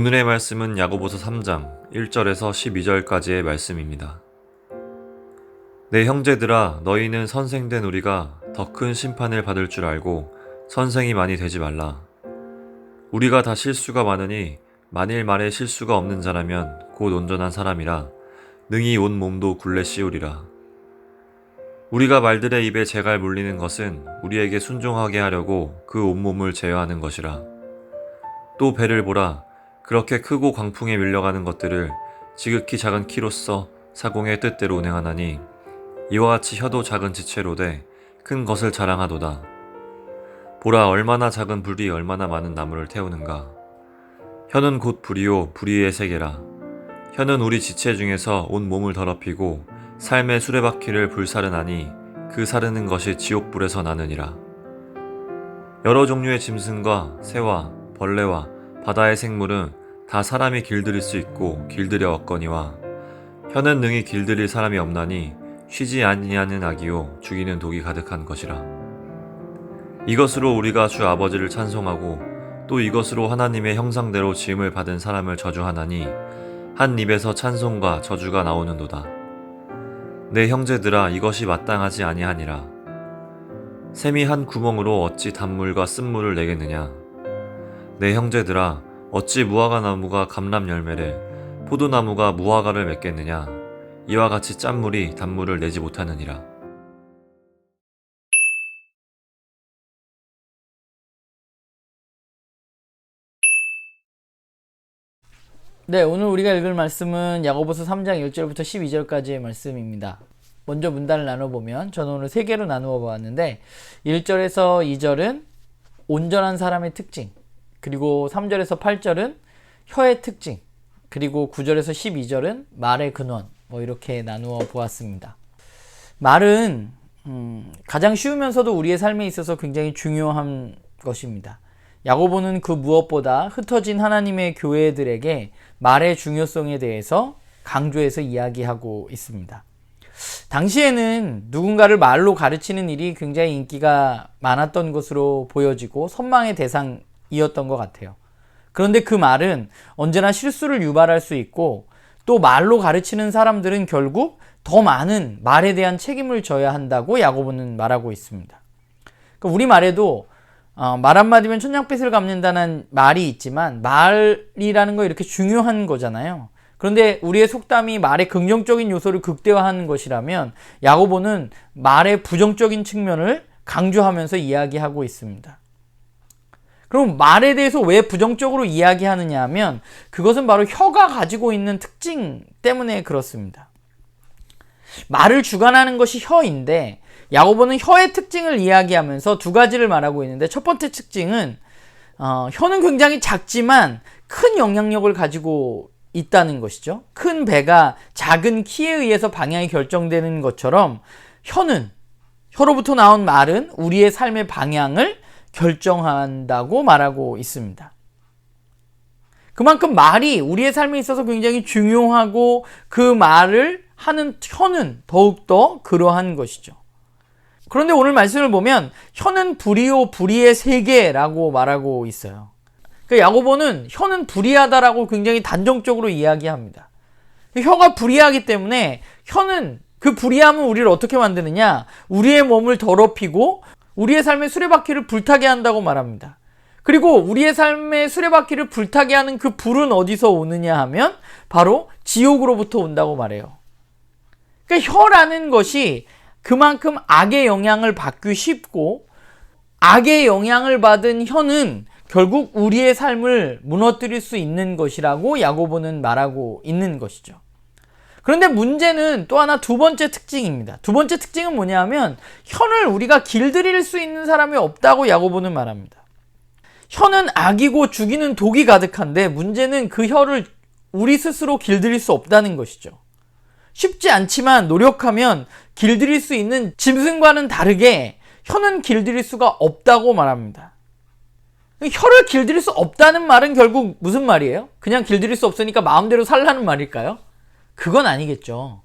오늘의 말씀은 야고보서 3장 1절에서 12절까지의 말씀입니다. 내 형제들아, 너희는 선생된 우리가 더 큰 심판을 받을 줄 알고 선생이 많이 되지 말라. 우리가 다 실수가 많으니 만일 말에 실수가 없는 자라면 곧 온전한 사람이라 능히 온 몸도 굴레 씌우리라. 우리가 말들의 입에 재갈 물리는 것은 우리에게 순종하게 하려고 그 온몸을 제어하는 것이라. 또 배를 보라. 그렇게 크고 광풍에 밀려가는 것들을 지극히 작은 키로써 사공의 뜻대로 운행하나니 이와 같이 혀도 작은 지체로 돼 큰 것을 자랑하도다. 보라, 얼마나 작은 불이 얼마나 많은 나무를 태우는가. 혀는 곧 불이요 불의의 세계라. 혀는 우리 지체 중에서 온 몸을 더럽히고 삶의 수레바퀴를 불사르나니 그 사르는 것이 지옥불에서 나느니라. 여러 종류의 짐승과 새와 벌레와 바다의 생물은 다 사람이 길들일 수 있고 길들여 왔거니와 혀는 능히 길들일 사람이 없나니 쉬지 아니하는 악이요 죽이는 독이 가득한 것이라. 이것으로 우리가 주 아버지를 찬송하고 또 이것으로 하나님의 형상대로 지음을 받은 사람을 저주하나니 한 입에서 찬송과 저주가 나오는도다. 내 형제들아, 이것이 마땅하지 아니하니라. 샘이 한 구멍으로 어찌 단물과 쓴물을 내겠느냐. 내 형제들아, 어찌 무화과 나무가 감람 열매를 포도나무가 무화과를 맺겠느냐. 이와 같이 짠물이 단물을 내지 못하느니라. 네, 오늘 우리가 읽을 말씀은 야고보서 3장 1절부터 12절까지의 말씀입니다. 먼저 문단을 나눠보면 저는 오늘 3개로 나누어 보았는데 1절에서 2절은 온전한 사람의 특징, 그리고 3절에서 8절은 혀의 특징, 그리고 9절에서 12절은 말의 근원, 이렇게 나누어 보았습니다. 말은 가장 쉬우면서도 우리의 삶에 있어서 굉장히 중요한 것입니다. 야고보는 그 무엇보다 흩어진 하나님의 교회들에게 말의 중요성에 대해서 강조해서 이야기하고 있습니다. 당시에는 누군가를 말로 가르치는 일이 굉장히 인기가 많았던 것으로 보여지고 선망의 대상이었던 것 같아요. 그런데 그 말은 언제나 실수를 유발할 수 있고 또 말로 가르치는 사람들은 결국 더 많은 말에 대한 책임을 져야 한다고 야고보는 말하고 있습니다. 그러니까 우리 말에도 말 한마디면 천냥빚을 갚는다는 말이 있지만 말이라는 거 이렇게 중요한 거잖아요. 그런데 우리의 속담이 말의 긍정적인 요소를 극대화하는 것이라면 야고보는 말의 부정적인 측면을 강조하면서 이야기하고 있습니다. 그럼 말에 대해서 왜 부정적으로 이야기하느냐 하면 그것은 바로 혀가 가지고 있는 특징 때문에 그렇습니다. 말을 주관하는 것이 혀인데 야고보는 혀의 특징을 이야기하면서 두 가지를 말하고 있는데 첫 번째 특징은 혀는 굉장히 작지만 큰 영향력을 가지고 있다는 것이죠. 큰 배가 작은 키에 의해서 방향이 결정되는 것처럼 혀로부터 나온 말은 우리의 삶의 방향을 결정한다고 말하고 있습니다. 그만큼 말이 우리의 삶에 있어서 굉장히 중요하고 그 말을 하는 혀는 더욱더 그러한 것이죠. 그런데 오늘 말씀을 보면 혀는 불이요 불의의 세계라고 말하고 있어요. 그러니까 야고보는 혀는 불의하다라고 굉장히 단정적으로 이야기합니다. 혀가 불의하기 때문에 혀는 그 불의함은 우리를 어떻게 만드느냐? 우리의 몸을 더럽히고 우리의 삶의 수레바퀴를 불타게 한다고 말합니다. 그리고 우리의 삶의 수레바퀴를 불타게 하는 그 불은 어디서 오느냐 하면 바로 지옥으로부터 온다고 말해요. 그러니까 혀라는 것이 그만큼 악의 영향을 받기 쉽고 악의 영향을 받은 혀는 결국 우리의 삶을 무너뜨릴 수 있는 것이라고 야고보는 말하고 있는 것이죠. 그런데 문제는 또 하나 두 번째 특징입니다. 두 번째 특징은 뭐냐 하면 혀를 우리가 길들일 수 있는 사람이 없다고 야고보는 말합니다. 혀는 악이고 죽이는 독이 가득한데 문제는 그 혀를 우리 스스로 길들일 수 없다는 것이죠. 쉽지 않지만 노력하면 길들일 수 있는 짐승과는 다르게 혀는 길들일 수가 없다고 말합니다. 혀를 길들일 수 없다는 말은 결국 무슨 말이에요? 그냥 길들일 수 없으니까 마음대로 살라는 말일까요? 그건 아니겠죠.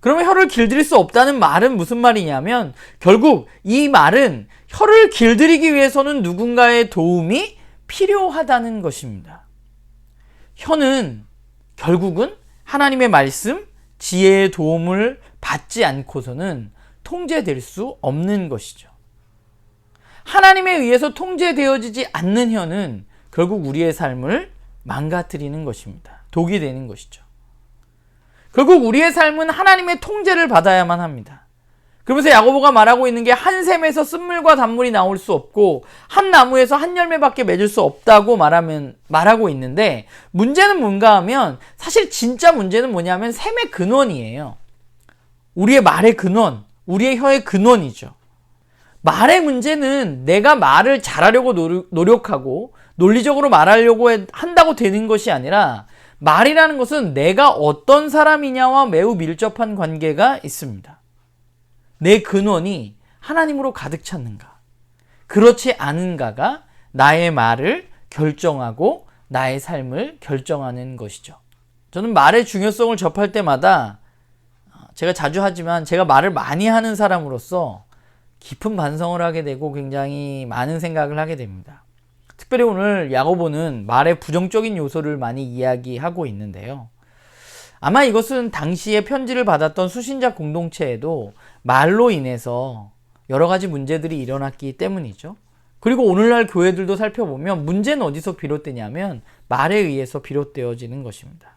그러면 혀를 길들일 수 없다는 말은 무슨 말이냐면 결국 이 말은 혀를 길들이기 위해서는 누군가의 도움이 필요하다는 것입니다. 혀는 결국은 하나님의 말씀, 지혜의 도움을 받지 않고서는 통제될 수 없는 것이죠. 하나님에 의해서 통제되어지지 않는 혀는 결국 우리의 삶을 망가뜨리는 것입니다. 독이 되는 것이죠. 결국 우리의 삶은 하나님의 통제를 받아야만 합니다. 그러면서 야고보가 말하고 있는 게 한 샘에서 쓴물과 단물이 나올 수 없고 한 나무에서 한 열매밖에 맺을 수 없다고 말하고 있는데, 문제는 뭔가 하면 사실 진짜 문제는 뭐냐면 샘의 근원이에요. 우리의 말의 근원, 우리의 혀의 근원이죠. 말의 문제는 내가 말을 잘하려고 노력하고 논리적으로 말하려고 한다고 되는 것이 아니라, 말이라는 것은 내가 어떤 사람이냐와 매우 밀접한 관계가 있습니다. 내 근원이 하나님으로 가득 찼는가, 그렇지 않은가가 나의 말을 결정하고 나의 삶을 결정하는 것이죠. 저는 말의 중요성을 접할 때마다 제가 자주 하지만 제가 말을 많이 하는 사람으로서 깊은 반성을 하게 되고 굉장히 많은 생각을 하게 됩니다. 특별히 오늘 야고보는 말의 부정적인 요소를 많이 이야기하고 있는데요. 아마 이것은 당시에 편지를 받았던 수신자 공동체에도 말로 인해서 여러 가지 문제들이 일어났기 때문이죠. 그리고 오늘날 교회들도 살펴보면 문제는 어디서 비롯되냐면 말에 의해서 비롯되어지는 것입니다.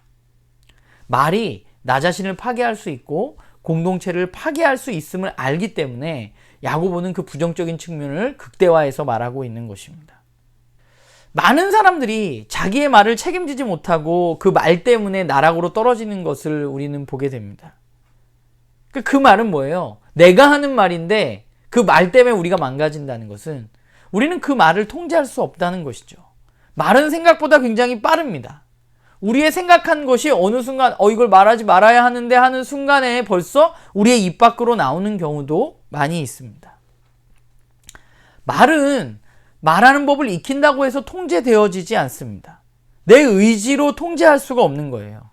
말이 나 자신을 파괴할 수 있고 공동체를 파괴할 수 있음을 알기 때문에 야고보는 그 부정적인 측면을 극대화해서 말하고 있는 것입니다. 많은 사람들이 자기의 말을 책임지지 못하고 그 말 때문에 나락으로 떨어지는 것을 우리는 보게 됩니다. 그 말은 뭐예요? 내가 하는 말인데 그 말 때문에 우리가 망가진다는 것은 우리는 그 말을 통제할 수 없다는 것이죠. 말은 생각보다 굉장히 빠릅니다. 우리의 생각한 것이 어느 순간 이걸 말하지 말아야 하는데 하는 순간에 벌써 우리의 입 밖으로 나오는 경우도 많이 있습니다. 말은 말하는 법을 익힌다고 해서 통제되어지지 않습니다. 내 의지로 통제할 수가 없는 거예요.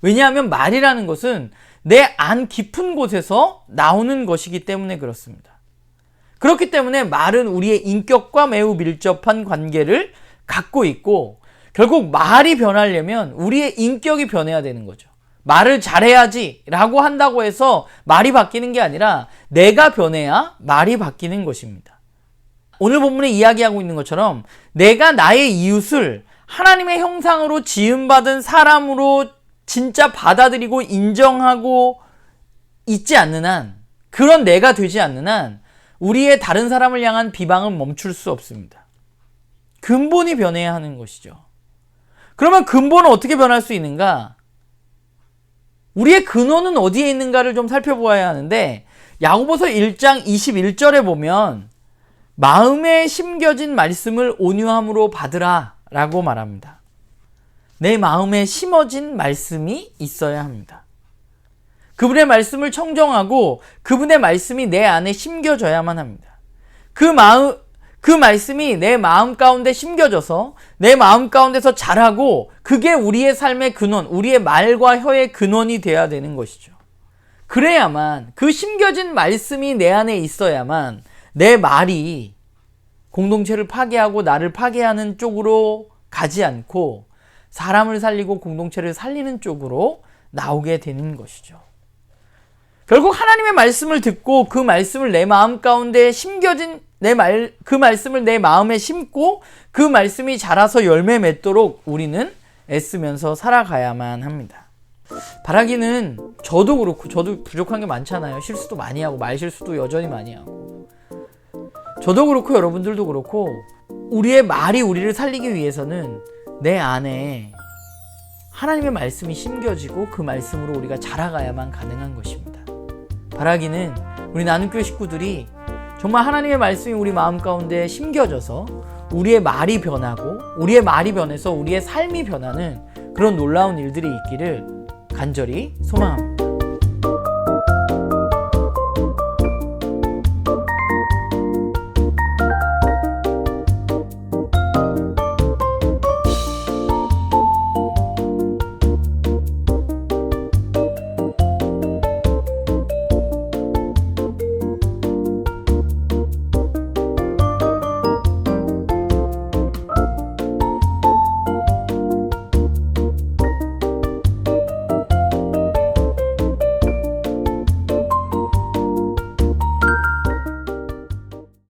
왜냐하면 말이라는 것은 내 안 깊은 곳에서 나오는 것이기 때문에 그렇습니다. 그렇기 때문에 말은 우리의 인격과 매우 밀접한 관계를 갖고 있고, 결국 말이 변하려면 우리의 인격이 변해야 되는 거죠. 말을 잘해야지 라고 한다고 해서 말이 바뀌는 게 아니라 내가 변해야 말이 바뀌는 것입니다. 오늘 본문에 이야기하고 있는 것처럼 내가 나의 이웃을 하나님의 형상으로 지음받은 사람으로 진짜 받아들이고 인정하고 있지 않는 한, 그런 내가 되지 않는 한 우리의 다른 사람을 향한 비방은 멈출 수 없습니다. 근본이 변해야 하는 것이죠. 그러면 근본은 어떻게 변할 수 있는가? 우리의 근원은 어디에 있는가를 좀 살펴보아야 하는데, 야고보서 1장 21절에 보면 마음에 심겨진 말씀을 온유함으로 받으라 라고 말합니다. 내 마음에 심어진 말씀이 있어야 합니다. 그분의 말씀을 청정하고 그분의 말씀이 내 안에 심겨져야만 합니다. 그 말씀이 내 마음 가운데 심겨져서 내 마음 가운데서 자라고, 그게 우리의 삶의 근원, 우리의 말과 혀의 근원이 되어야 되는 것이죠. 그래야만, 그 심겨진 말씀이 내 안에 있어야만 내 말이 공동체를 파괴하고 나를 파괴하는 쪽으로 가지 않고 사람을 살리고 공동체를 살리는 쪽으로 나오게 되는 것이죠. 결국 하나님의 말씀을 듣고 그 말씀을 내 마음 가운데 심겨진 그 말씀을 내 마음에 심고 그 말씀이 자라서 열매 맺도록 우리는 애쓰면서 살아가야만 합니다. 바라기는 저도 그렇고, 저도 부족한 게 많잖아요. 실수도 많이 하고 말 실수도 여전히 많이 하고, 저도 그렇고 여러분들도 그렇고, 우리의 말이 우리를 살리기 위해서는 내 안에 하나님의 말씀이 심겨지고 그 말씀으로 우리가 자라가야만 가능한 것입니다. 바라기는 우리 나눔교회 식구들이 정말 하나님의 말씀이 우리 마음 가운데 심겨져서 우리의 말이 변하고, 우리의 말이 변해서 우리의 삶이 변하는 그런 놀라운 일들이 있기를 간절히 소망합니다.